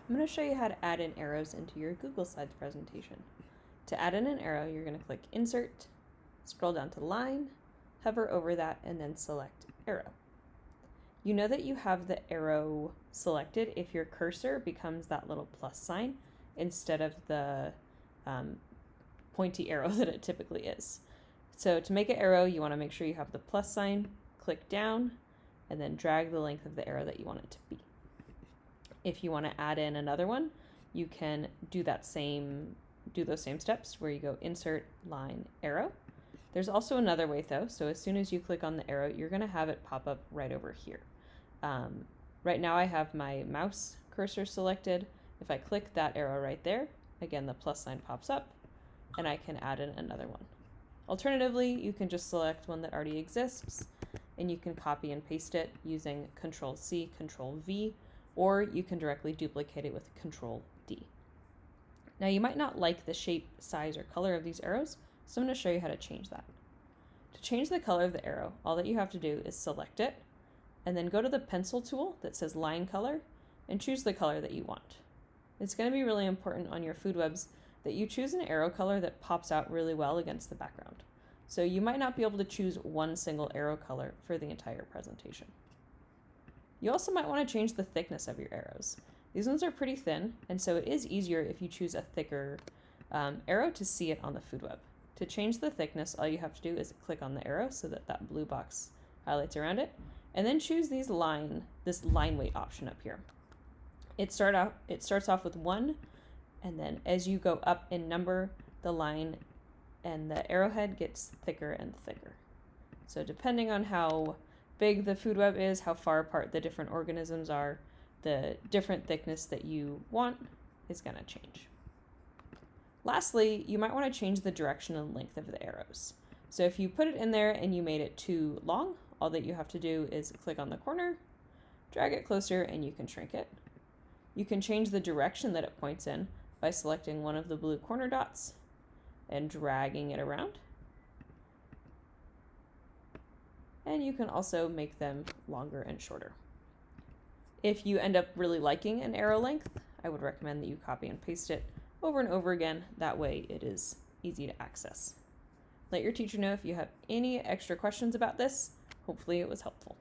I'm going to show you how to add in arrows into your Google Slides presentation. To add in an arrow, you're going to click Insert, scroll down to Line, hover over that, and then select Arrow. You know that you have the arrow selected if your cursor becomes that little plus sign instead of the pointy arrow that it typically is. So to make an arrow, you want to make sure you have the plus sign, click down, and then drag the length of the arrow that you want it to be. If you want to add in another one, you can do those same steps where you go Insert, Line, Arrow. There's also another way though, so as soon as you click on the arrow, you're going to have it pop up right over here. Right now I have my mouse cursor selected. If I click that arrow right there, again the plus sign pops up and I can add in another one. Alternatively, you can just select one that already exists and you can copy and paste it using Control-C, Control-V, or you can directly duplicate it with Control-D. Now you might not like the shape, size, or color of these arrows, so I'm going to show you how to change that. To change the color of the arrow, all that you have to do is select it, and then go to the pencil tool that says Line Color, and choose the color that you want. It's going to be really important on your food webs that you choose an arrow color that pops out really well against the background. So you might not be able to choose one single arrow color for the entire presentation. You also might want to change the thickness of your arrows. These ones are pretty thin, and so it is easier if you choose a thicker arrow to see it on the food web. To change the thickness, all you have to do is click on the arrow so that blue box highlights around it, and then choose this line weight option up here. It starts off with 1, and then as you go up in number, the line and the arrowhead gets thicker and thicker. So depending on how big the food web is, how far apart the different organisms are, the different thickness that you want is going to change. Lastly, you might want to change the direction and length of the arrows. So if you put it in there and you made it too long, all that you have to do is click on the corner, drag it closer, and you can shrink it. You can change the direction that it points in by selecting one of the blue corner dots and dragging it around. And you can also make them longer and shorter. If you end up really liking an arrow length, I would recommend that you copy and paste it over and over again. That way it is easy to access. Let your teacher know if you have any extra questions about this. Hopefully it was helpful.